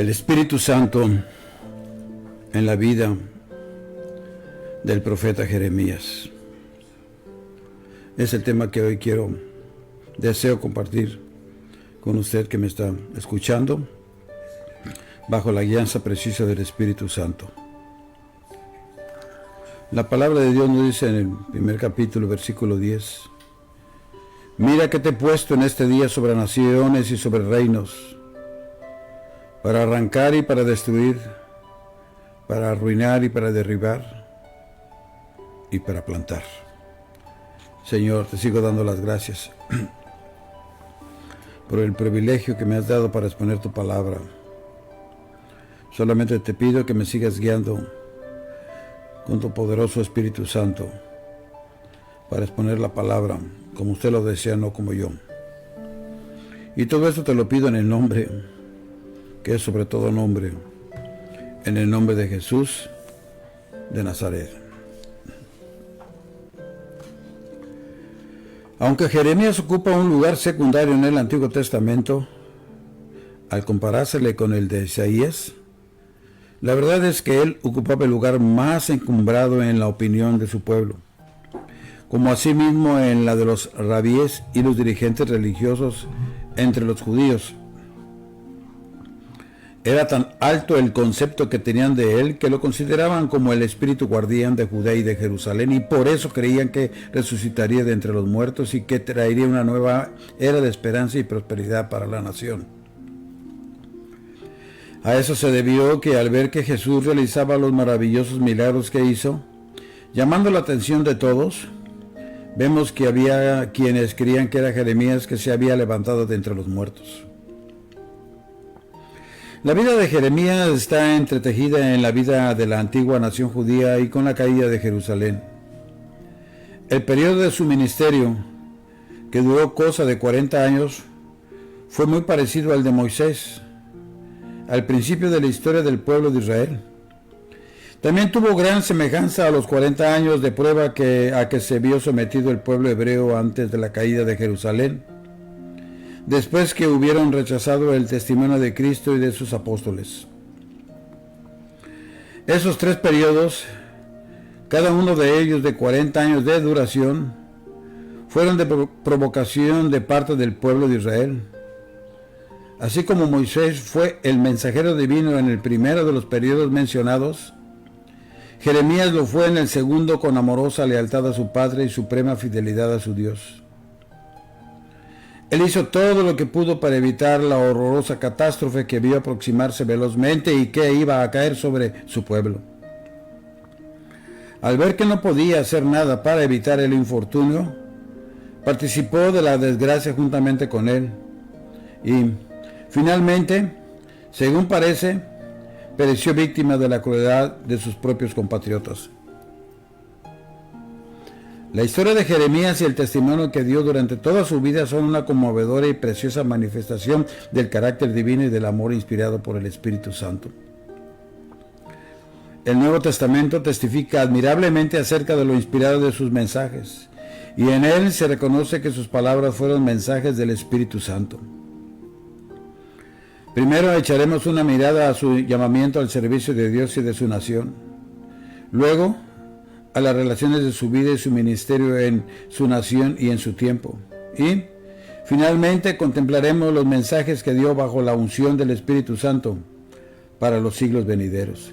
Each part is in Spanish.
El Espíritu Santo en la vida del profeta Jeremías. Es el tema que hoy deseo compartir con usted que me está escuchando, bajo la guianza precisa del Espíritu Santo. La palabra de Dios nos dice en el primer capítulo, versículo 10: Mira que te he puesto en este día sobre naciones y sobre reinos, para arrancar y para destruir, para arruinar y para derribar y para plantar. Señor, te sigo dando las gracias por el privilegio que me has dado para exponer tu palabra. Solamente te pido que me sigas guiando con tu poderoso Espíritu Santo para exponer la palabra como usted lo desea, no como yo. Y todo esto te lo pido en el nombre que es sobre todo nombre, en el nombre de Jesús de Nazaret. Aunque Jeremías ocupa un lugar secundario en el Antiguo Testamento, al comparársele con el de Isaías, la verdad es que él ocupaba el lugar más encumbrado en la opinión de su pueblo, como asimismo en la de los rabíes y los dirigentes religiosos entre los judíos. Era tan alto el concepto que tenían de él que lo consideraban como el espíritu guardián de Judea y de Jerusalén, y por eso creían que resucitaría de entre los muertos y que traería una nueva era de esperanza y prosperidad para la nación. A eso se debió que al ver que Jesús realizaba los maravillosos milagros que hizo, llamando la atención de todos, vemos que había quienes creían que era Jeremías que se había levantado de entre los muertos. La vida de Jeremías está entretejida en la vida de la antigua nación judía y con la caída de Jerusalén. El periodo de su ministerio, que duró cosa de 40 años, fue muy parecido al de Moisés, al principio de la historia del pueblo de Israel. También tuvo gran semejanza a los 40 años de prueba a que se vio sometido el pueblo hebreo antes de la caída de Jerusalén, después que hubieron rechazado el testimonio de Cristo y de sus apóstoles. Esos tres periodos, cada uno de ellos de 40 años de duración, fueron de provocación de parte del pueblo de Israel. Así como Moisés fue el mensajero divino en el primero de los periodos mencionados, Jeremías lo fue en el segundo con amorosa lealtad a su padre y suprema fidelidad a su Dios. Él hizo todo lo que pudo para evitar la horrorosa catástrofe que vio aproximarse velozmente y que iba a caer sobre su pueblo. Al ver que no podía hacer nada para evitar el infortunio, participó de la desgracia juntamente con él y, finalmente, según parece, pereció víctima de la crueldad de sus propios compatriotas. La historia de Jeremías y el testimonio que dio durante toda su vida son una conmovedora y preciosa manifestación del carácter divino y del amor inspirado por el Espíritu Santo. El Nuevo Testamento testifica admirablemente acerca de lo inspirado de sus mensajes, y en él se reconoce que sus palabras fueron mensajes del Espíritu Santo. Primero echaremos una mirada a su llamamiento al servicio de Dios y de su nación. Luego, a las relaciones de su vida y su ministerio en su nación y en su tiempo. Y, finalmente, contemplaremos los mensajes que dio bajo la unción del Espíritu Santo para los siglos venideros.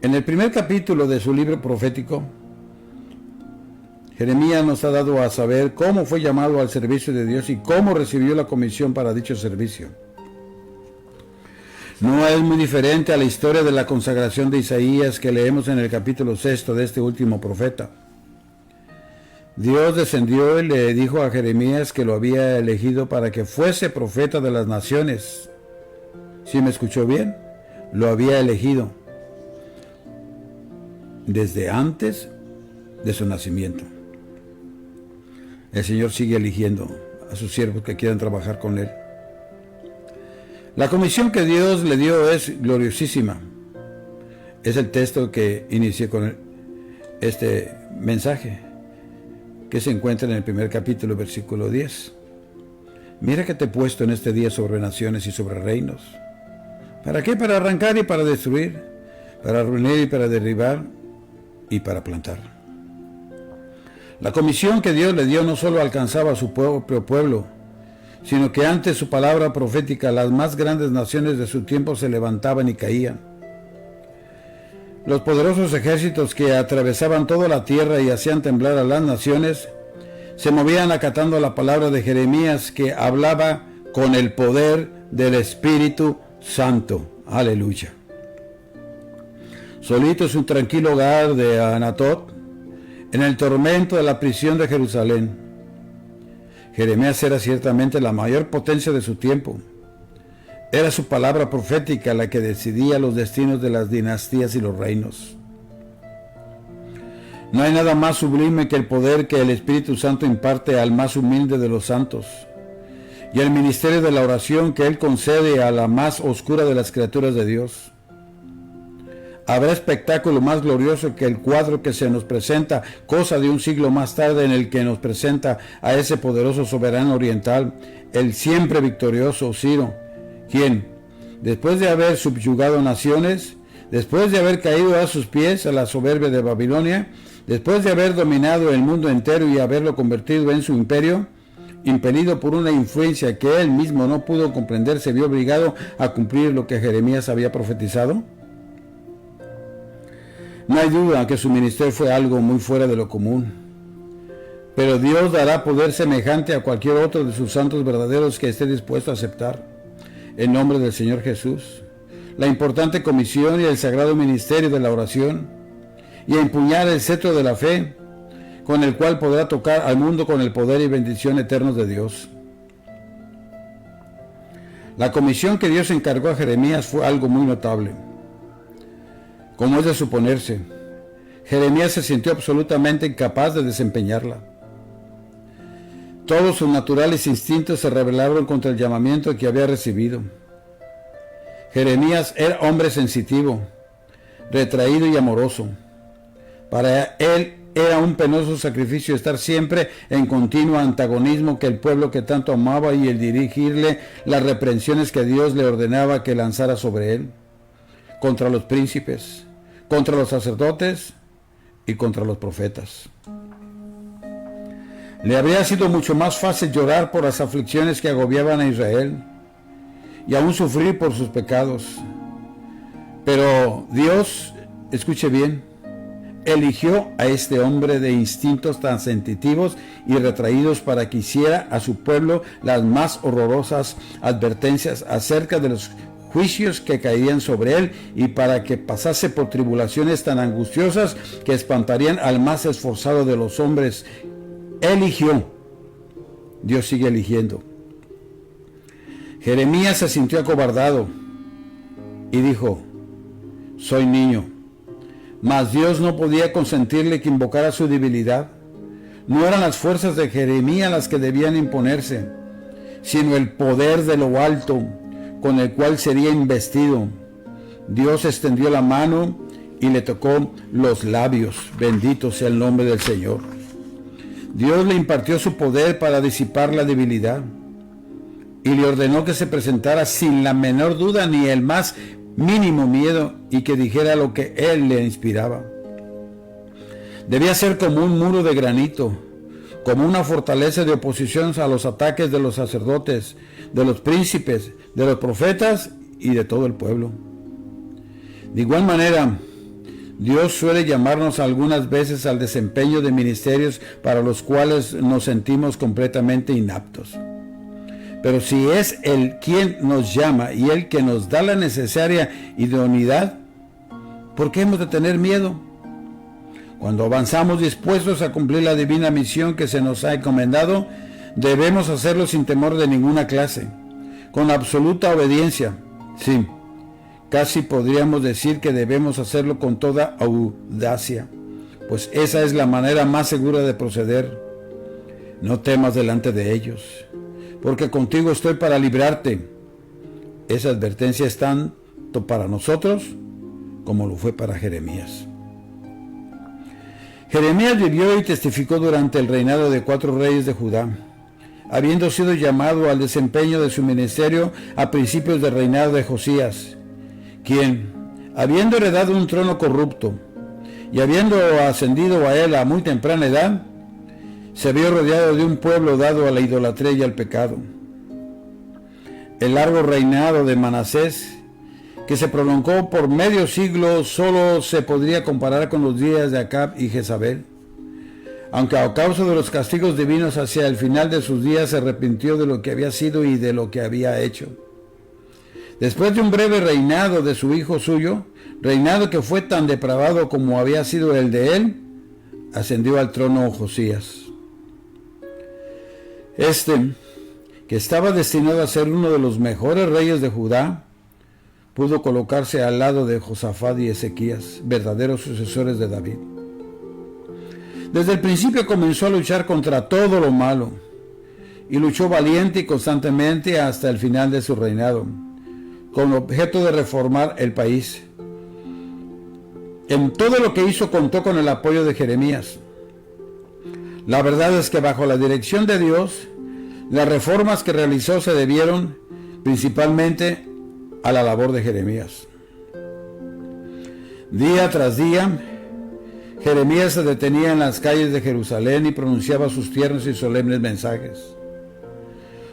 En el primer capítulo de su libro profético, Jeremías nos ha dado a saber cómo fue llamado al servicio de Dios y cómo recibió la comisión para dicho servicio. No es muy diferente a la historia de la consagración de Isaías que leemos en el capítulo 6 de este último profeta. Dios descendió y le dijo a Jeremías que lo había elegido para que fuese profeta de las naciones. ¿Sí me escuchó bien? Lo había elegido desde antes de su nacimiento. El Señor sigue eligiendo a sus siervos que quieran trabajar con Él. La comisión que Dios le dio es gloriosísima. Es el texto que inicié con este mensaje, que se encuentra en el primer capítulo, versículo 10. mira que te he puesto en este día sobre naciones y sobre reinos. ¿Para qué? Para arrancar y para destruir, para reunir y para derribar y para plantar. La comisión que Dios le dio no solo alcanzaba a su propio pueblo, sino que ante su palabra profética las más grandes naciones de su tiempo se levantaban y caían. Los poderosos ejércitos que atravesaban toda la tierra y hacían temblar a las naciones se movían acatando la palabra de Jeremías, que hablaba con el poder del Espíritu Santo. Aleluya. Solito en su tranquilo hogar de Anatot, en el tormento de la prisión de Jerusalén, Jeremías era ciertamente la mayor potencia de su tiempo. Era su palabra profética la que decidía los destinos de las dinastías y los reinos. No hay nada más sublime que el poder que el Espíritu Santo imparte al más humilde de los santos, y el ministerio de la oración que Él concede a la más oscura de las criaturas de Dios. Habrá espectáculo más glorioso que el cuadro que se nos presenta, cosa de un siglo más tarde, en el que nos presenta a ese poderoso soberano oriental, el siempre victorioso Ciro, quien, después de haber subyugado naciones, después de haber caído a sus pies a la soberbia de Babilonia, después de haber dominado el mundo entero y haberlo convertido en su imperio, impelido por una influencia que él mismo no pudo comprender, se vio obligado a cumplir lo que Jeremías había profetizado. No hay duda que su ministerio fue algo muy fuera de lo común, pero Dios dará poder semejante a cualquier otro de sus santos verdaderos que esté dispuesto a aceptar, en nombre del Señor Jesús, la importante comisión y el sagrado ministerio de la oración, y a empuñar el cetro de la fe, con el cual podrá tocar al mundo con el poder y bendición eternos de Dios. La comisión que Dios encargó a Jeremías fue algo muy notable. Como es de suponerse, Jeremías se sintió absolutamente incapaz de desempeñarla. Todos sus naturales instintos se rebelaron contra el llamamiento que había recibido. Jeremías era hombre sensitivo, retraído y amoroso. Para él era un penoso sacrificio estar siempre en continuo antagonismo que el pueblo que tanto amaba y el dirigirle las reprensiones que Dios le ordenaba que lanzara sobre él, contra los príncipes, contra los sacerdotes y contra los profetas. Le habría sido mucho más fácil llorar por las aflicciones que agobiaban a Israel y aún sufrir por sus pecados. Pero Dios, escuche bien, eligió a este hombre de instintos tan sensitivos y retraídos para que hiciera a su pueblo las más horrorosas advertencias acerca de los juicios que caerían sobre él, y para que pasase por tribulaciones tan angustiosas que espantarían al más esforzado de los hombres. Eligió. Dios sigue eligiendo. Jeremías se sintió acobardado y dijo: soy niño. Mas Dios no podía consentirle que invocara su debilidad. No eran las fuerzas de Jeremías las que debían imponerse, sino el poder de lo alto con el cual sería investido. Dios extendió la mano y le tocó los labios. Bendito sea el nombre del Señor. Dios le impartió su poder para disipar la debilidad y le ordenó que se presentara sin la menor duda ni el más mínimo miedo, y que dijera lo que él le inspiraba. Debía ser como un muro de granito, como una fortaleza de oposición a los ataques de los sacerdotes, de los príncipes, de los profetas y de todo el pueblo. De igual manera, Dios suele llamarnos algunas veces al desempeño de ministerios para los cuales nos sentimos completamente inaptos. Pero si es Él quien nos llama y Él que nos da la necesaria idoneidad, ¿por qué hemos de tener miedo? Cuando avanzamos dispuestos a cumplir la divina misión que se nos ha encomendado, debemos hacerlo sin temor de ninguna clase, con absoluta obediencia. Sí, casi podríamos decir que debemos hacerlo con toda audacia, pues esa es la manera más segura de proceder. No temas delante de ellos, porque contigo estoy para librarte. Esa advertencia es tanto para nosotros como lo fue para Jeremías. Jeremías vivió y testificó durante el reinado de 4 reyes de Judá, habiendo sido llamado al desempeño de su ministerio a principios del reinado de Josías, quien, habiendo heredado un trono corrupto y habiendo ascendido a él a muy temprana edad, se vio rodeado de un pueblo dado a la idolatría y al pecado. El largo reinado de Manasés, que se prolongó por medio siglo, solo se podría comparar con los días de Acab y Jezabel, aunque a causa de los castigos divinos hacia el final de sus días se arrepintió de lo que había sido y de lo que había hecho. Después de un breve reinado de su hijo suyo, reinado que fue tan depravado como había sido el de él, ascendió al trono Josías. Este, que estaba destinado a ser uno de los mejores reyes de Judá, pudo colocarse al lado de Josafat y Ezequías, verdaderos sucesores de David. Desde el principio comenzó a luchar contra todo lo malo, y luchó valiente y constantemente hasta el final de su reinado, con objeto de reformar el país. En todo lo que hizo contó con el apoyo de Jeremías. La verdad es que bajo la dirección de Dios, las reformas que realizó se debieron principalmente a la labor de Jeremías. Día tras día, Jeremías se detenía en las calles de Jerusalén y pronunciaba sus tiernos y solemnes mensajes.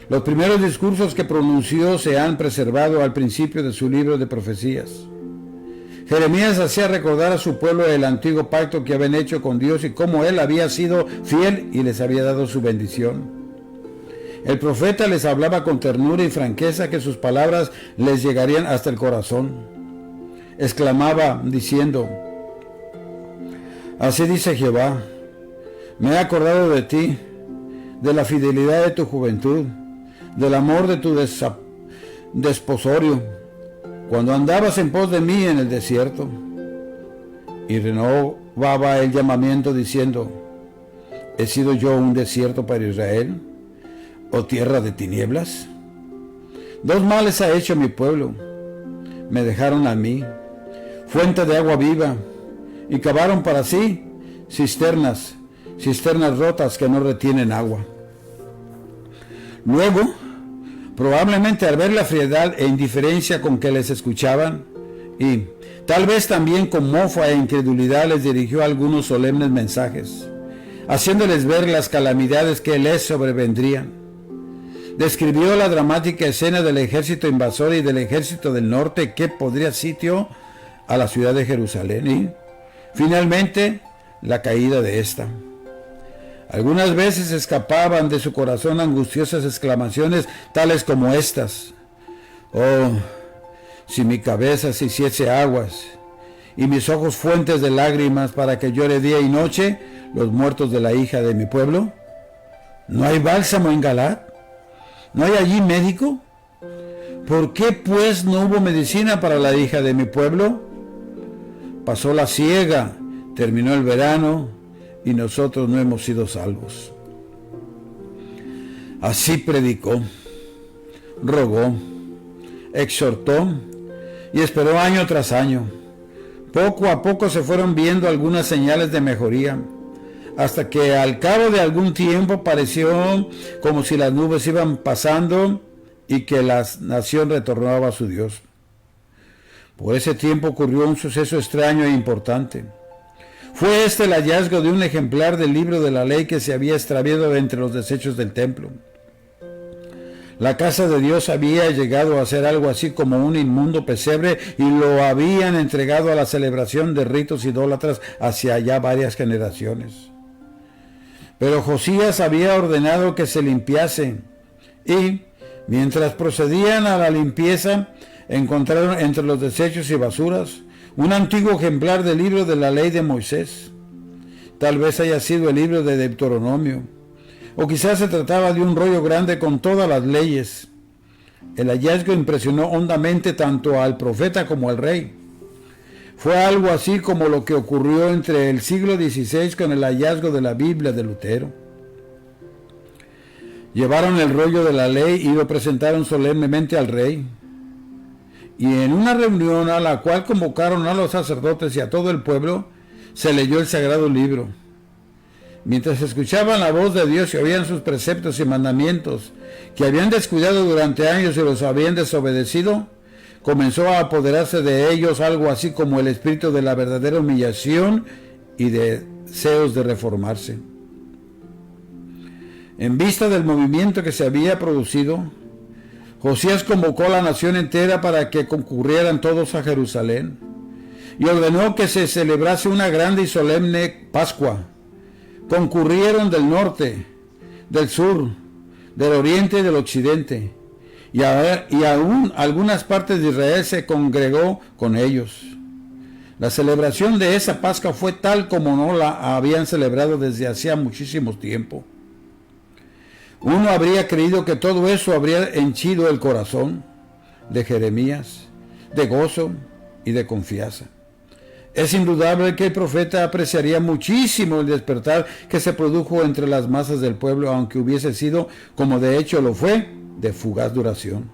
Los primeros discursos que pronunció se han preservado al principio de su libro de profecías. Jeremías hacía recordar a su pueblo el antiguo pacto que habían hecho con Dios y cómo él había sido fiel y les había dado su bendición. El profeta les hablaba con ternura y franqueza que sus palabras les llegarían hasta el corazón. Exclamaba diciendo: así dice Jehová, me he acordado de ti, de la fidelidad de tu juventud, del amor de tu desposorio, cuando andabas en pos de mí en el desierto. Y renovaba el llamamiento diciendo: ¿he sido yo un desierto para Israel, o tierra de tinieblas? Dos males ha hecho mi pueblo. Me dejaron a mí, fuente de agua viva, y cavaron para sí cisternas rotas que no retienen agua. Luego, probablemente al ver la frialdad e indiferencia con que les escuchaban, y tal vez también con mofa e incredulidad, les dirigió algunos solemnes mensajes, haciéndoles ver las calamidades que les sobrevendrían. Describió la dramática escena del ejército invasor y del ejército del norte que pondría sitio a la ciudad de Jerusalén y, finalmente, la caída de esta. Algunas veces escapaban de su corazón angustiosas exclamaciones tales como estas: oh, si mi cabeza se hiciese aguas y mis ojos fuentes de lágrimas para que llore día y noche los muertos de la hija de mi pueblo. ¿No hay bálsamo en Galaad? ¿No hay allí médico? ¿Por qué pues no hubo medicina para la hija de mi pueblo? Pasó la siega, terminó el verano y nosotros no hemos sido salvos. Así predicó, rogó, exhortó y esperó año tras año. Poco a poco se fueron viendo algunas señales de mejoría, hasta que al cabo de algún tiempo pareció como si las nubes iban pasando y que la nación retornaba a su Dios. Por ese tiempo ocurrió un suceso extraño e importante. Fue este el hallazgo de un ejemplar del libro de la ley que se había extraviado entre los desechos del templo. La casa de Dios había llegado a ser algo así como un inmundo pesebre y lo habían entregado a la celebración de ritos idólatras hacia ya varias generaciones. Pero Josías había ordenado que se limpiase y, mientras procedían a la limpieza, encontraron entre los desechos y basuras un antiguo ejemplar del libro de la ley de Moisés. Tal vez haya sido el libro de Deuteronomio, o quizás se trataba de un rollo grande con todas las leyes. El hallazgo impresionó hondamente tanto al profeta como al rey. Fue algo así como lo que ocurrió entre el siglo XVI con el hallazgo de la Biblia de Lutero. Llevaron el rollo de la ley y lo presentaron solemnemente al rey. Y en una reunión a la cual convocaron a los sacerdotes y a todo el pueblo, se leyó el sagrado libro. mientras escuchaban la voz de Dios y oían sus preceptos y mandamientos, que habían descuidado durante años y los habían desobedecido, comenzó a apoderarse de ellos algo así como el espíritu de la verdadera humillación y de deseos de reformarse. En vista del movimiento que se había producido, Josías convocó a la nación entera para que concurrieran todos a Jerusalén y ordenó que se celebrase una grande y solemne Pascua. Concurrieron del norte, del sur, del oriente y del occidente, y aún algunas partes de Israel se congregó con ellos. La celebración de esa Pascua fue tal como no la habían celebrado desde hacía muchísimo tiempo. Uno habría creído que todo eso habría henchido el corazón de Jeremías de gozo y de confianza. Es indudable que el profeta apreciaría muchísimo el despertar que se produjo entre las masas del pueblo, aunque hubiese sido, como de hecho lo fue, de fugaz duración.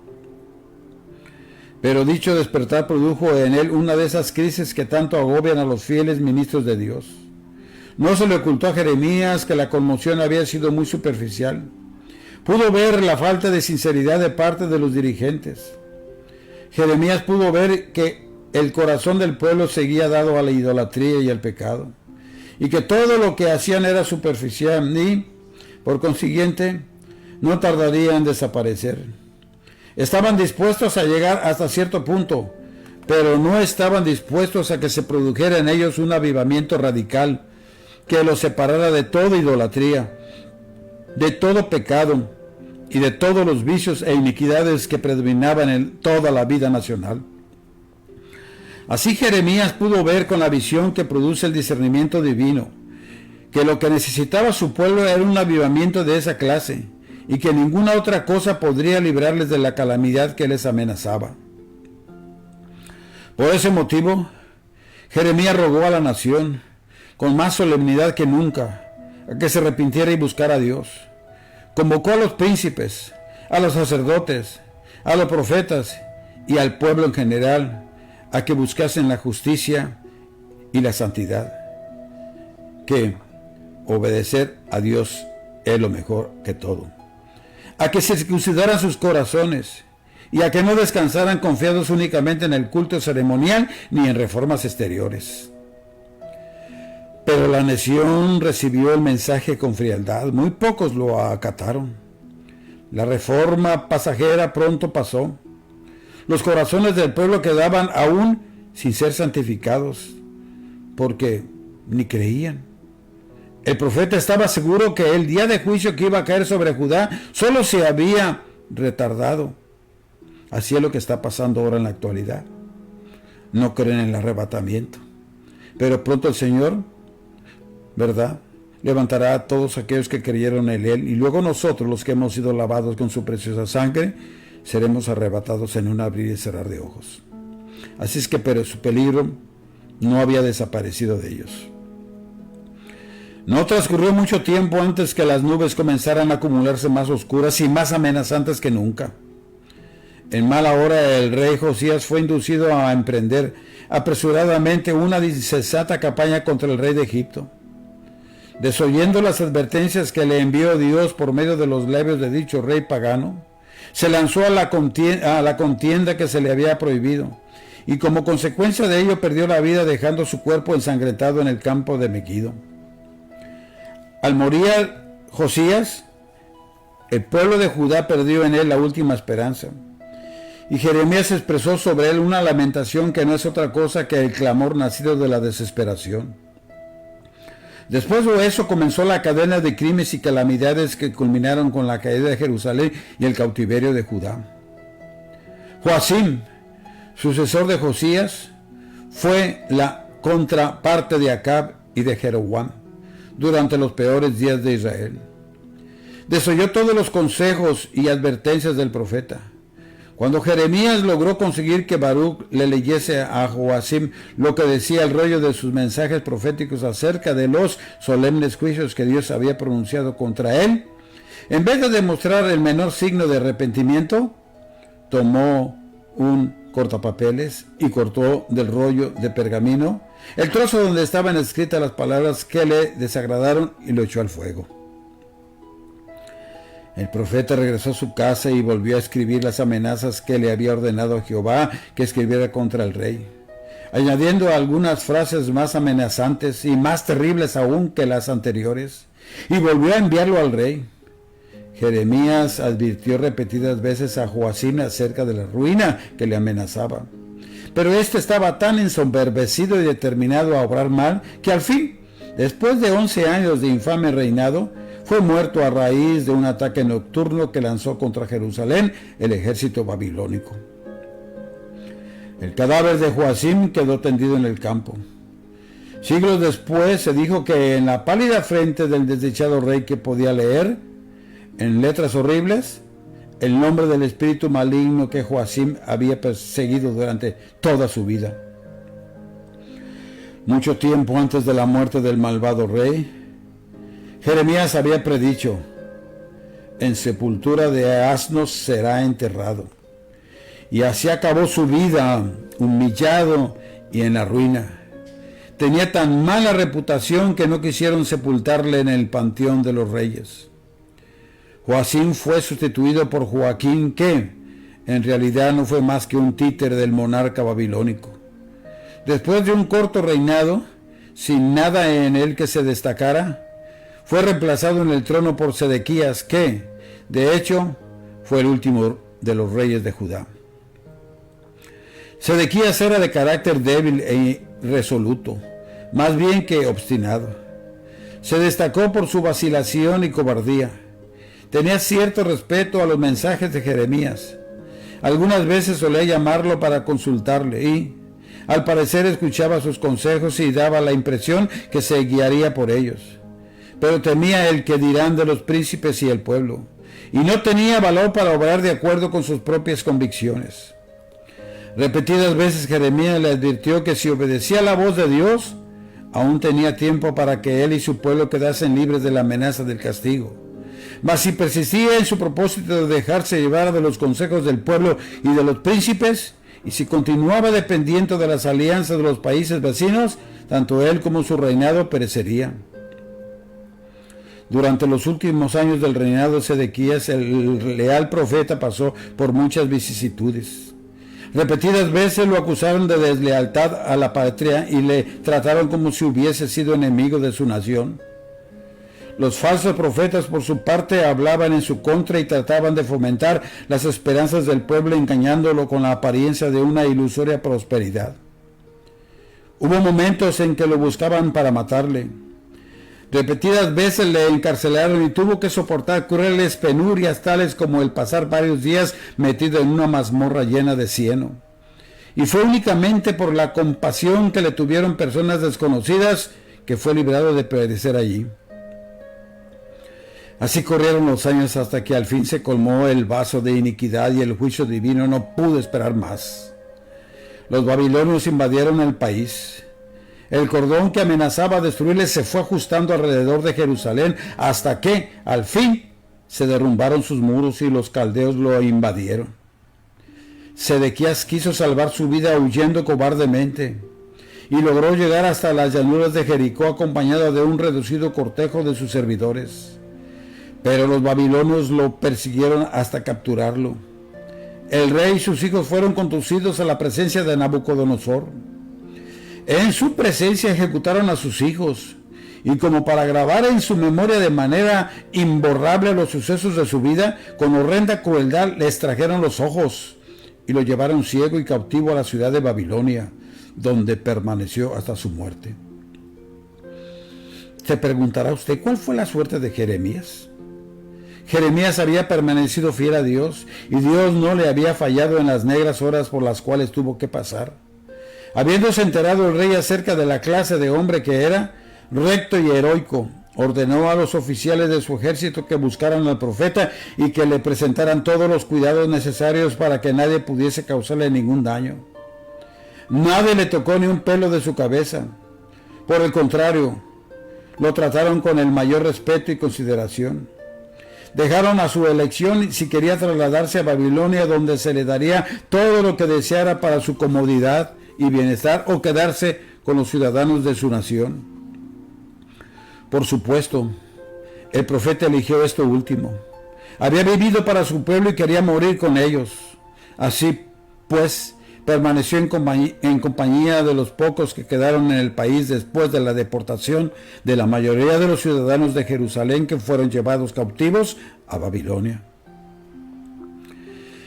Pero dicho despertar produjo en él una de esas crisis que tanto agobian a los fieles ministros de Dios. No se le ocultó a Jeremías que la conmoción había sido muy superficial. Pudo ver la falta de sinceridad de parte de los dirigentes. Jeremías pudo ver que el corazón del pueblo seguía dado a la idolatría y al pecado, y que todo lo que hacían era superficial y, por consiguiente, no tardaría en desaparecer. Estaban dispuestos a llegar hasta cierto punto, pero no estaban dispuestos a que se produjera en ellos un avivamiento radical que los separara de toda idolatría, de todo pecado y de todos los vicios e iniquidades que predominaban en toda la vida nacional. Así Jeremías pudo ver con la visión que produce el discernimiento divino, que lo que necesitaba su pueblo era un avivamiento de esa clase, y que ninguna otra cosa podría librarles de la calamidad que les amenazaba. Por ese motivo, Jeremías rogó a la nación, con más solemnidad que nunca, a que se arrepintiera y buscara a Dios. Convocó a los príncipes, a los sacerdotes, a los profetas y al pueblo en general, a que buscasen la justicia y la santidad, que obedecer a Dios es lo mejor que todo, a que circuncidaran sus corazones y a que no descansaran confiados únicamente en el culto ceremonial ni en reformas exteriores. Pero la nación recibió el mensaje con frialdad, muy pocos lo acataron. La reforma pasajera pronto pasó. Los corazones del pueblo quedaban aún sin ser santificados, porque ni creían. El profeta estaba seguro que el día de juicio que iba a caer sobre Judá solo se había retardado. Así es lo que está pasando ahora en la actualidad. No creen en el arrebatamiento. Pero pronto el Señor, ¿verdad?, levantará a todos aquellos que creyeron en Él, y luego nosotros, los que hemos sido lavados con su preciosa sangre, seremos arrebatados en un abrir y cerrar de ojos. Así es que pero su peligro no había desaparecido de ellos. No transcurrió mucho tiempo antes que las nubes comenzaran a acumularse más oscuras y más amenazantes que nunca. En mala hora el rey Josías fue inducido a emprender apresuradamente una insensata campaña contra el rey de Egipto. Desoyendo las advertencias que le envió Dios por medio de los labios de dicho rey pagano, se lanzó a la contienda que se le había prohibido, y como consecuencia de ello perdió la vida, dejando su cuerpo ensangrentado en el campo de Megido. Al morir Josías, el pueblo de Judá perdió en él la última esperanza, y Jeremías expresó sobre él una lamentación que no es otra cosa que el clamor nacido de la desesperación. Después de eso comenzó la cadena de crímenes y calamidades que culminaron con la caída de Jerusalén y el cautiverio de Judá. Joacim, sucesor de Josías, fue la contraparte de Acab y de Jeroboam durante los peores días de Israel. Desoyó todos los consejos y advertencias del profeta. Cuando Jeremías logró conseguir que Baruch le leyese a Joacim lo que decía el rollo de sus mensajes proféticos acerca de los solemnes juicios que Dios había pronunciado contra él, en vez de demostrar el menor signo de arrepentimiento, tomó un cortapapeles y cortó del rollo de pergamino el trozo donde estaban escritas las palabras que le desagradaron y lo echó al fuego. El profeta regresó a su casa y volvió a escribir las amenazas que le había ordenado Jehová que escribiera contra el rey, añadiendo algunas frases más amenazantes y más terribles aún que las anteriores, y volvió a enviarlo al rey. Jeremías advirtió repetidas veces a Joacim acerca de la ruina que le amenazaba, pero éste estaba tan ensoberbecido y determinado a obrar mal que al fin, después de 11 años de infame reinado, fue muerto a raíz de un ataque nocturno que lanzó contra Jerusalén el ejército babilónico. El cadáver de Joacim quedó tendido en el campo. Siglos después se dijo que en la pálida frente del desdichado rey, que podía leer en letras horribles el nombre del espíritu maligno que Joacim había perseguido durante toda su vida. Mucho tiempo antes de la muerte del malvado rey, Jeremías había predicho: en sepultura de asnos será enterrado. Y así acabó su vida, humillado y en la ruina. Tenía tan mala reputación que no quisieron sepultarle en el panteón de los reyes. Joacim fue sustituido por Joaquín, que en realidad no fue más que un títere del monarca babilónico. Después de un corto reinado, sin nada en él que se destacara, fue reemplazado en el trono por Sedequías, que, de hecho, fue el último de los reyes de Judá. Sedequías era de carácter débil e irresoluto, más bien que obstinado. Se destacó por su vacilación y cobardía. Tenía cierto respeto a los mensajes de Jeremías. Algunas veces solía llamarlo para consultarle y, al parecer, escuchaba sus consejos y daba la impresión que se guiaría por ellos. Pero temía el que dirán de los príncipes y el pueblo, y no tenía valor para obrar de acuerdo con sus propias convicciones. Repetidas veces Jeremías le advirtió que si obedecía la voz de Dios, aún tenía tiempo para que él y su pueblo quedasen libres de la amenaza del castigo. Mas si persistía en su propósito de dejarse llevar de los consejos del pueblo y de los príncipes, y si continuaba dependiendo de las alianzas de los países vecinos, tanto él como su reinado perecerían. Durante los últimos años del reinado de Sedequías, el leal profeta pasó por muchas vicisitudes. Repetidas veces lo acusaron de deslealtad a la patria y le trataron como si hubiese sido enemigo de su nación. Los falsos profetas, por su parte, hablaban en su contra y trataban de fomentar las esperanzas del pueblo, engañándolo con la apariencia de una ilusoria prosperidad. Hubo momentos en que lo buscaban para matarle. Repetidas veces le encarcelaron y tuvo que soportar crueles penurias, tales como el pasar varios días metido en una mazmorra llena de cieno. Y fue únicamente por la compasión que le tuvieron personas desconocidas que fue librado de perecer allí. Así corrieron los años hasta que al fin se colmó el vaso de iniquidad y el juicio divino no pudo esperar más. Los babilonios invadieron el país. El cordón que amenazaba destruirles se fue ajustando alrededor de Jerusalén hasta que, al fin, se derrumbaron sus muros y los caldeos lo invadieron. Sedequías quiso salvar su vida huyendo cobardemente y logró llegar hasta las llanuras de Jericó acompañado de un reducido cortejo de sus servidores. Pero los babilonios lo persiguieron hasta capturarlo. El rey y sus hijos fueron conducidos a la presencia de Nabucodonosor. En su presencia ejecutaron a sus hijos, y como para grabar en su memoria de manera imborrable los sucesos de su vida, con horrenda crueldad le extrajeron los ojos y lo llevaron ciego y cautivo a la ciudad de Babilonia, donde permaneció hasta su muerte. Se preguntará usted, ¿cuál fue la suerte de Jeremías? Jeremías había permanecido fiel a Dios, y Dios no le había fallado en las negras horas por las cuales tuvo que pasar. Habiéndose enterado el rey acerca de la clase de hombre que era, recto y heroico, ordenó a los oficiales de su ejército que buscaran al profeta y que le presentaran todos los cuidados necesarios para que nadie pudiese causarle ningún daño. Nadie le tocó ni un pelo de su cabeza. Por el contrario, lo trataron con el mayor respeto y consideración. Dejaron a su elección si quería trasladarse a Babilonia, donde se le daría todo lo que deseara para su comodidad y bienestar, o quedarse con los ciudadanos de su nación. Por supuesto, el profeta eligió esto último. Había vivido para su pueblo y quería morir con ellos. Así pues, permaneció en compañía de los pocos que quedaron en el país después de la deportación de la mayoría de los ciudadanos de Jerusalén, que fueron llevados cautivos a Babilonia.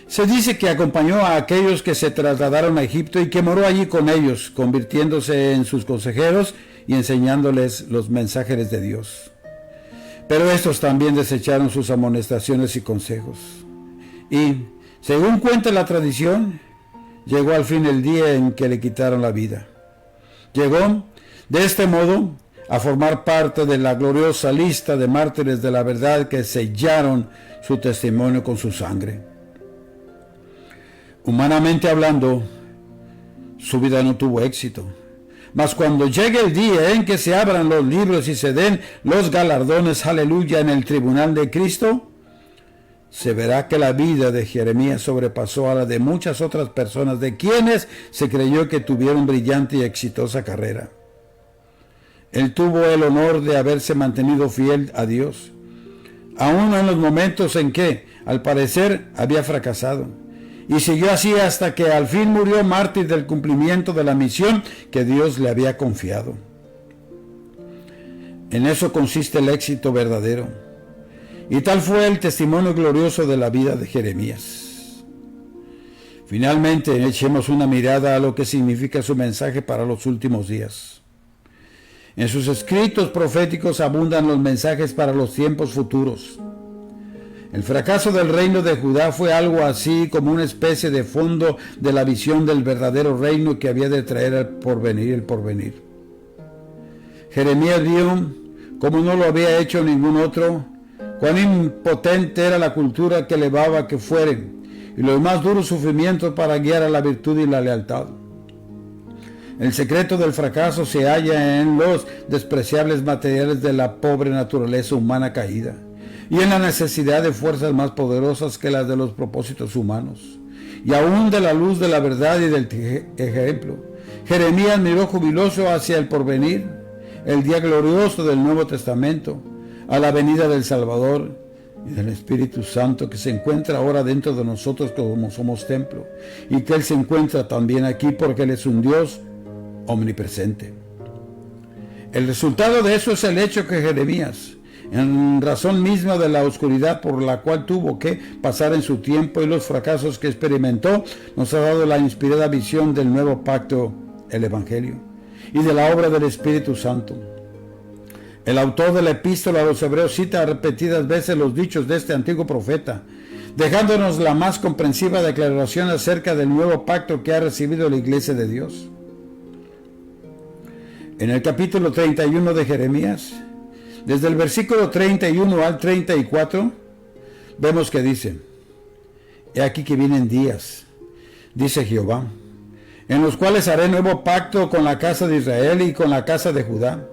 Se dice que acompañó a aquellos que se trasladaron a Egipto y que moró allí con ellos, convirtiéndose en sus consejeros y enseñándoles los mensajes de Dios. Pero estos también desecharon sus amonestaciones y consejos. Y, según cuenta la tradición, llegó al fin el día en que le quitaron la vida. Llegó, de este modo, a formar parte de la gloriosa lista de mártires de la verdad que sellaron su testimonio con su sangre. Humanamente hablando, su vida no tuvo éxito. Mas cuando llegue el día en que se abran los libros y se den los galardones, aleluya, en el tribunal de Cristo, se verá que la vida de Jeremías sobrepasó a la de muchas otras personas, de quienes se creyó que tuvieron brillante y exitosa carrera. Él tuvo el honor de haberse mantenido fiel a Dios, aun en los momentos en que, al parecer, había fracasado. Y siguió así hasta que al fin murió mártir del cumplimiento de la misión que Dios le había confiado. En eso consiste el éxito verdadero. Y tal fue el testimonio glorioso de la vida de Jeremías. Finalmente, echemos una mirada a lo que significa su mensaje para los últimos días. En sus escritos proféticos abundan los mensajes para los tiempos futuros. El fracaso del reino de Judá fue algo así como una especie de fondo de la visión del verdadero reino que había de traer el porvenir. Jeremías vio, como no lo había hecho ningún otro, cuán impotente era la cultura que elevaba que fueren, y los más duros sufrimientos para guiar a la virtud y la lealtad. El secreto del fracaso se halla en los despreciables materiales de la pobre naturaleza humana caída, y en la necesidad de fuerzas más poderosas que las de los propósitos humanos, y aún de la luz de la verdad y del ejemplo. Jeremías miró jubiloso hacia el porvenir, el día glorioso del Nuevo Testamento, a la venida del Salvador y del Espíritu Santo, que se encuentra ahora dentro de nosotros como somos templo, y que Él se encuentra también aquí porque Él es un Dios omnipresente. El resultado de eso es el hecho que Jeremías, en razón misma de la oscuridad por la cual tuvo que pasar en su tiempo y los fracasos que experimentó, nos ha dado la inspirada visión del nuevo pacto, el Evangelio, y de la obra del Espíritu Santo. El autor de la epístola a los Hebreos cita repetidas veces los dichos de este antiguo profeta, dejándonos la más comprensiva declaración acerca del nuevo pacto que ha recibido la Iglesia de Dios. En el capítulo 31 de Jeremías, desde el versículo 31 al 34, vemos que dice: He aquí que vienen días, dice Jehová, en los cuales haré nuevo pacto con la casa de Israel y con la casa de Judá,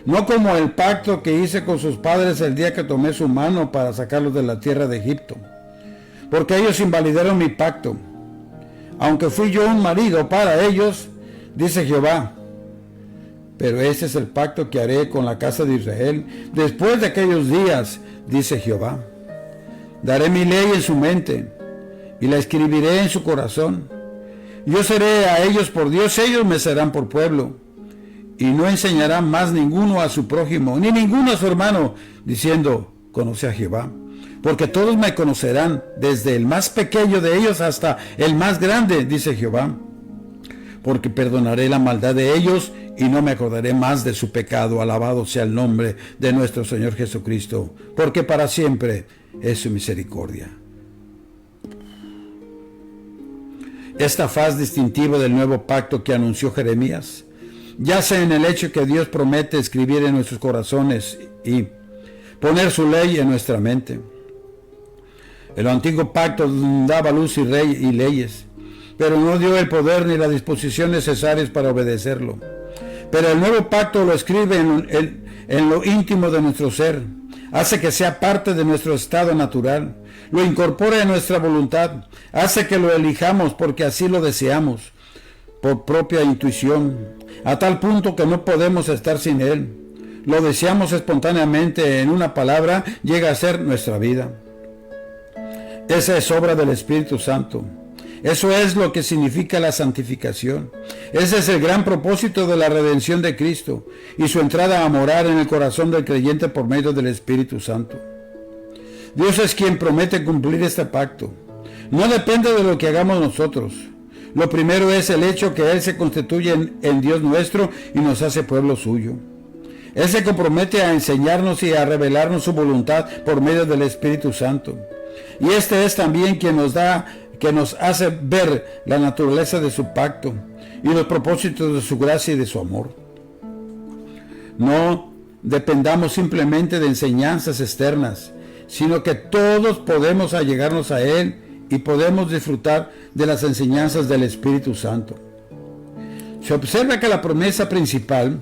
no como el pacto que hice con sus padres el día que tomé su mano para sacarlos de la tierra de Egipto, porque ellos invalidaron mi pacto, aunque fui yo un marido para ellos, dice Jehová. Pero ese es el pacto que haré con la casa de Israel después de aquellos días, dice Jehová. Daré mi ley en su mente y la escribiré en su corazón. Yo seré a ellos por Dios, ellos me serán por pueblo. Y no enseñará más ninguno a su prójimo, ni ninguno a su hermano, diciendo: conoce a Jehová. Porque todos me conocerán, desde el más pequeño de ellos hasta el más grande, dice Jehová. Porque perdonaré la maldad de ellos y no me acordaré más de su pecado. Alabado sea el nombre de nuestro Señor Jesucristo, porque para siempre es su misericordia. Esta faz distintiva del nuevo pacto que anunció Jeremías yace en el hecho que Dios promete escribir en nuestros corazones y poner su ley en nuestra mente. El antiguo pacto daba luz y leyes, pero no dio el poder ni la disposición necesarias para obedecerlo. Pero el nuevo pacto lo escribe en lo íntimo de nuestro ser, hace que sea parte de nuestro estado natural, lo incorpora en nuestra voluntad, hace que lo elijamos porque así lo deseamos, por propia intuición, a tal punto que no podemos estar sin Él. Lo deseamos espontáneamente, en una palabra, llega a ser nuestra vida. Esa es obra del Espíritu Santo. Eso es lo que significa la santificación. Ese es el gran propósito de la redención de Cristo y su entrada a morar en el corazón del creyente por medio del Espíritu Santo. Dios es quien promete cumplir este pacto. No depende de lo que hagamos nosotros. Lo primero es el hecho que Él se constituye en Dios nuestro y nos hace pueblo suyo. Él se compromete a enseñarnos y a revelarnos su voluntad por medio del Espíritu Santo. Y este es también quien nos hace ver la naturaleza de su pacto y los propósitos de su gracia y de su amor. No dependamos simplemente de enseñanzas externas, sino que todos podemos allegarnos a Él y podemos disfrutar de las enseñanzas del Espíritu Santo. Se observa que la promesa principal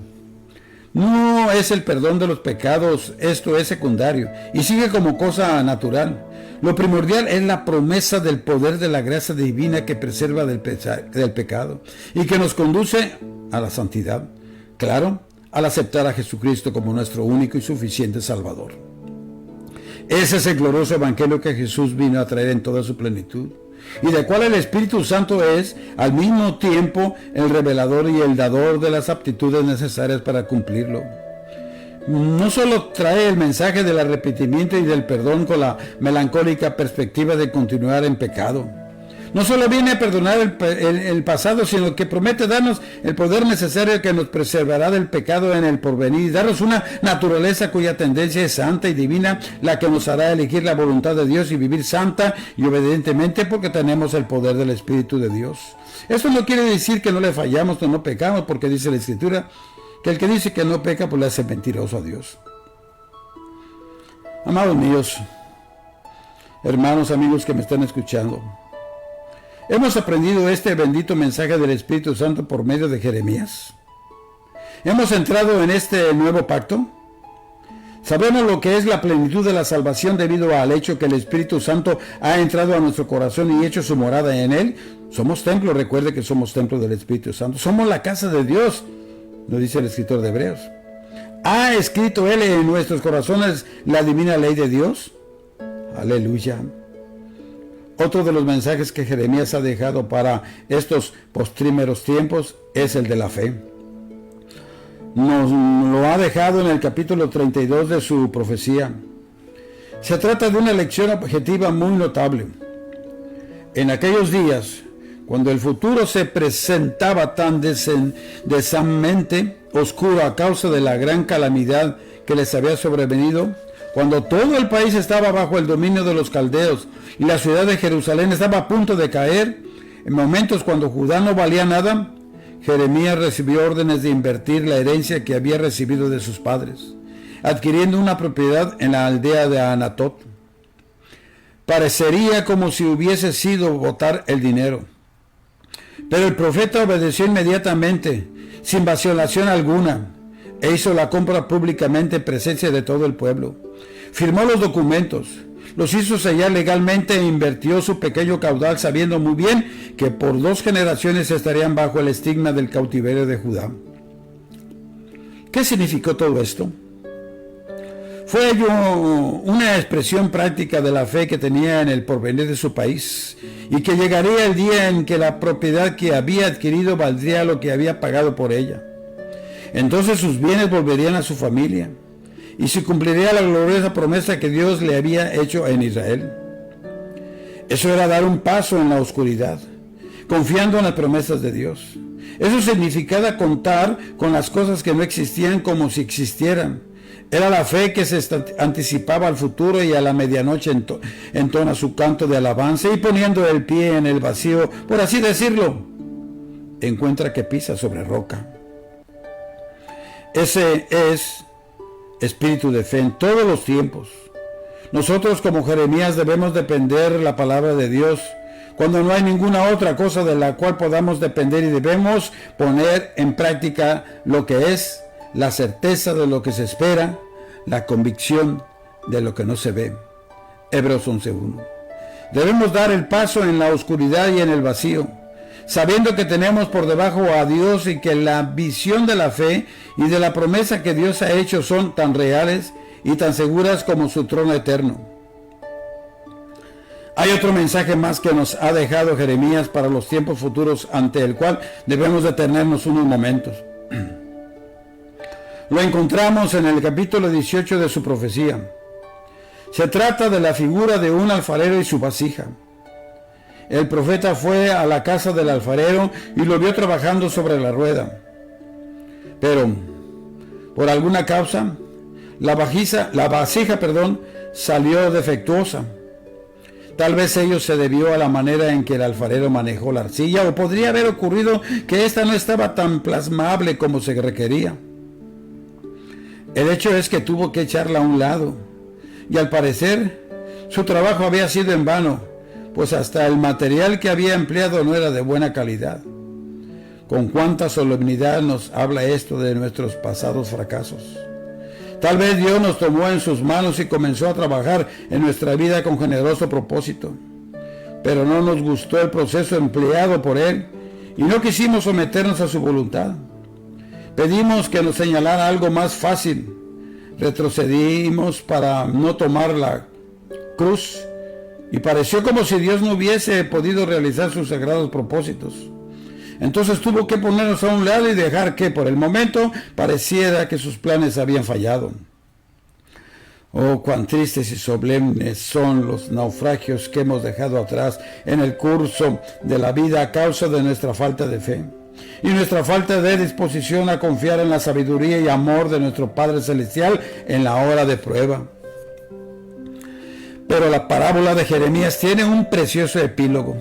no es el perdón de los pecados, esto es secundario y sigue como cosa natural. Lo primordial es la promesa del poder de la gracia divina que preserva del pecado y que nos conduce a la santidad. Claro, al aceptar a Jesucristo como nuestro único y suficiente Salvador. Ese es el glorioso evangelio que Jesús vino a traer en toda su plenitud, y del cual el Espíritu Santo es al mismo tiempo el revelador y el dador de las aptitudes necesarias para cumplirlo. No solo trae el mensaje del arrepentimiento y del perdón con la melancólica perspectiva de continuar en pecado. No solo viene a perdonar el pasado, sino que promete darnos el poder necesario que nos preservará del pecado en el porvenir y darnos una naturaleza cuya tendencia es santa y divina, la que nos hará elegir la voluntad de Dios y vivir santa y obedientemente porque tenemos el poder del Espíritu de Dios. Eso no quiere decir que no le fallamos o no pecamos, porque dice la Escritura que el que dice que no peca, pues le hace mentiroso a Dios. Amados míos, hermanos, amigos que me están escuchando, hemos aprendido este bendito mensaje del Espíritu Santo por medio de Jeremías. Hemos entrado en este nuevo pacto. Sabemos lo que es la plenitud de la salvación debido al hecho que el Espíritu Santo ha entrado a nuestro corazón y hecho su morada en él. Somos templo, recuerde que somos templo del Espíritu Santo. Somos la casa de Dios, lo dice el escritor de Hebreos. ¿Ha escrito Él en nuestros corazones la divina ley de Dios? Aleluya. Otro de los mensajes que Jeremías ha dejado para estos postrímeros tiempos es el de la fe. Nos lo ha dejado en el capítulo 32 de su profecía. Se trata de una lección objetiva muy notable. En aquellos días, cuando el futuro se presentaba tan densamente oscuro a causa de la gran calamidad que les había sobrevenido, cuando todo el país estaba bajo el dominio de los caldeos y la ciudad de Jerusalén estaba a punto de caer, en momentos cuando Judá no valía nada, Jeremías recibió órdenes de invertir la herencia que había recibido de sus padres, adquiriendo una propiedad en la aldea de Anatot. Parecería como si hubiese sido botar el dinero. Pero el profeta obedeció inmediatamente, sin vacilación alguna, e hizo la compra públicamente en presencia de todo el pueblo. Firmó los documentos, los hizo sellar legalmente e invirtió su pequeño caudal, sabiendo muy bien que por 2 generaciones estarían bajo el estigma del cautiverio de Judá. ¿Qué significó todo esto? Fue ello una expresión práctica de la fe que tenía en el porvenir de su país y que llegaría el día en que la propiedad que había adquirido valdría lo que había pagado por ella. Entonces sus bienes volverían a su familia y se cumpliría la gloriosa promesa que Dios le había hecho en Israel. Eso era dar un paso en la oscuridad, confiando en las promesas de Dios. Eso significaba contar con las cosas que no existían como si existieran. Era la fe que se anticipaba al futuro y a la medianoche entona su canto de alabanza y poniendo el pie en el vacío, por así decirlo, encuentra que pisa sobre roca. Ese es espíritu de fe en todos los tiempos. Nosotros como Jeremías debemos depender la palabra de Dios cuando no hay ninguna otra cosa de la cual podamos depender y debemos poner en práctica lo que es la certeza de lo que se espera, la convicción de lo que no se ve. Hebreos 11:1. Debemos dar el paso en la oscuridad y en el vacío, sabiendo que tenemos por debajo a Dios y que la visión de la fe y de la promesa que Dios ha hecho son tan reales y tan seguras como su trono eterno. Hay otro mensaje más que nos ha dejado Jeremías para los tiempos futuros, ante el cual debemos detenernos unos momentos. Lo encontramos en el capítulo 18 de su profecía. Se trata de la figura de un alfarero y su vasija. El profeta fue a la casa del alfarero y lo vio trabajando sobre la rueda. Pero, por alguna causa, la vasija, salió defectuosa. Tal vez ello se debió a la manera en que el alfarero manejó la arcilla, o podría haber ocurrido que ésta no estaba tan plasmable como se requería. El hecho es que tuvo que echarla a un lado, y al parecer su trabajo había sido en vano, pues hasta el material que había empleado no era de buena calidad. Con cuánta solemnidad nos habla esto de nuestros pasados fracasos. Tal vez Dios nos tomó en sus manos y comenzó a trabajar en nuestra vida con generoso propósito, pero no nos gustó el proceso empleado por Él y no quisimos someternos a su voluntad. Pedimos que nos señalara algo más fácil. Retrocedimos para no tomar la cruz y pareció como si Dios no hubiese podido realizar sus sagrados propósitos. Entonces tuvo que ponernos a un lado y dejar que por el momento pareciera que sus planes habían fallado. Oh, cuán tristes y solemnes son los naufragios que hemos dejado atrás en el curso de la vida a causa de nuestra falta de fe y nuestra falta de disposición a confiar en la sabiduría y amor de nuestro Padre Celestial en la hora de prueba. Pero la parábola de Jeremías tiene un precioso epílogo.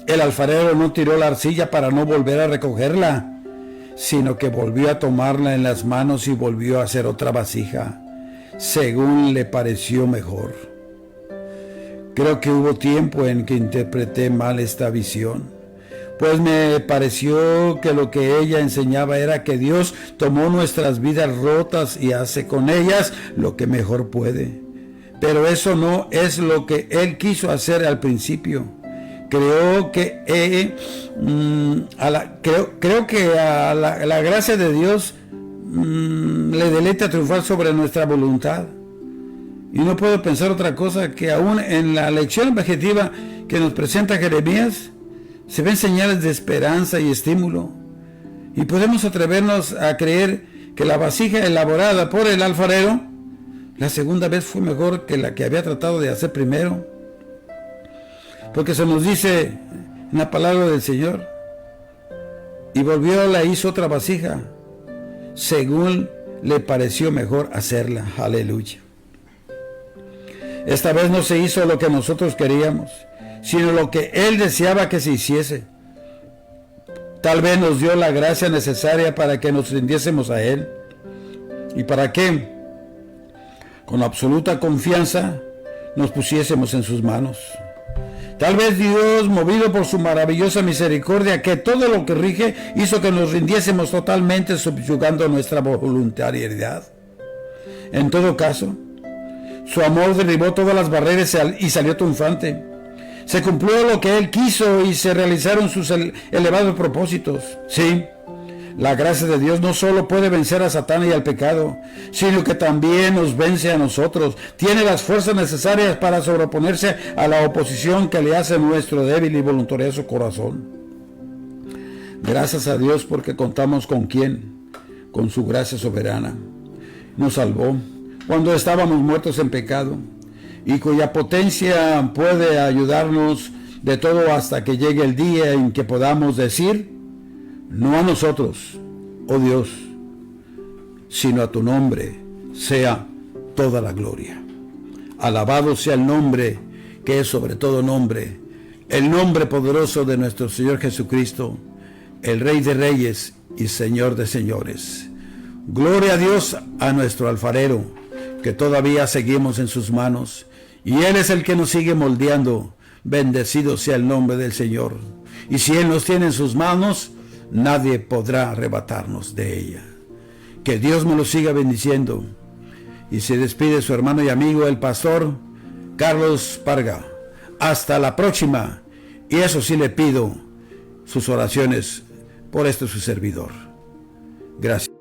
El alfarero no tiró la arcilla para no volver a recogerla, sino que volvió a tomarla en las manos y volvió a hacer otra vasija, según le pareció mejor. Creo que hubo tiempo en que interpreté mal esta visión, pues me pareció que lo que ella enseñaba era que Dios tomó nuestras vidas rotas y hace con ellas lo que mejor puede. Pero eso no es lo que Él quiso hacer al principio. Creo que a la gracia de Dios le deleita triunfar sobre nuestra voluntad. Y no puedo pensar otra cosa que aún en la lección objetiva que nos presenta Jeremías se ven señales de esperanza y estímulo. Y podemos atrevernos a creer que la vasija elaborada por el alfarero la segunda vez fue mejor que la que había tratado de hacer primero. Porque se nos dice en la palabra del Señor, y volvió, la hizo otra vasija, según le pareció mejor hacerla. Aleluya. Esta vez no se hizo lo que nosotros queríamos, sino lo que Él deseaba que se hiciese. Tal vez nos dio la gracia necesaria para que nos rindiésemos a Él. ¿Y para qué? Con absoluta confianza nos pusiésemos en sus manos. Tal vez Dios, movido por su maravillosa misericordia, que todo lo que rige, hizo que nos rindiésemos totalmente subyugando nuestra voluntariedad. En todo caso, su amor derribó todas las barreras y salió triunfante. Se cumplió lo que Él quiso y se realizaron sus elevados propósitos. Sí, la gracia de Dios no solo puede vencer a Satán y al pecado, sino que también nos vence a nosotros. Tiene las fuerzas necesarias para sobreponerse a la oposición que le hace nuestro débil y voluntarioso corazón. Gracias a Dios porque contamos con ¿quién? Con su gracia soberana. Nos salvó cuando estábamos muertos en pecado y cuya potencia puede ayudarnos de todo hasta que llegue el día en que podamos decir: no a nosotros, oh Dios, sino a tu nombre sea toda la gloria. Alabado sea el nombre que es sobre todo nombre, el nombre poderoso de nuestro Señor Jesucristo, el Rey de Reyes y Señor de Señores. Gloria a Dios, a nuestro alfarero, que todavía seguimos en sus manos, y Él es el que nos sigue moldeando. Bendecido sea el nombre del Señor. Y si Él nos tiene en sus manos, nadie podrá arrebatarnos de ella. Que Dios me lo siga bendiciendo Y se despide su hermano y amigo, el pastor Carlos Parga. Hasta la próxima. Y eso sí le pido sus oraciones por este su servidor. Gracias.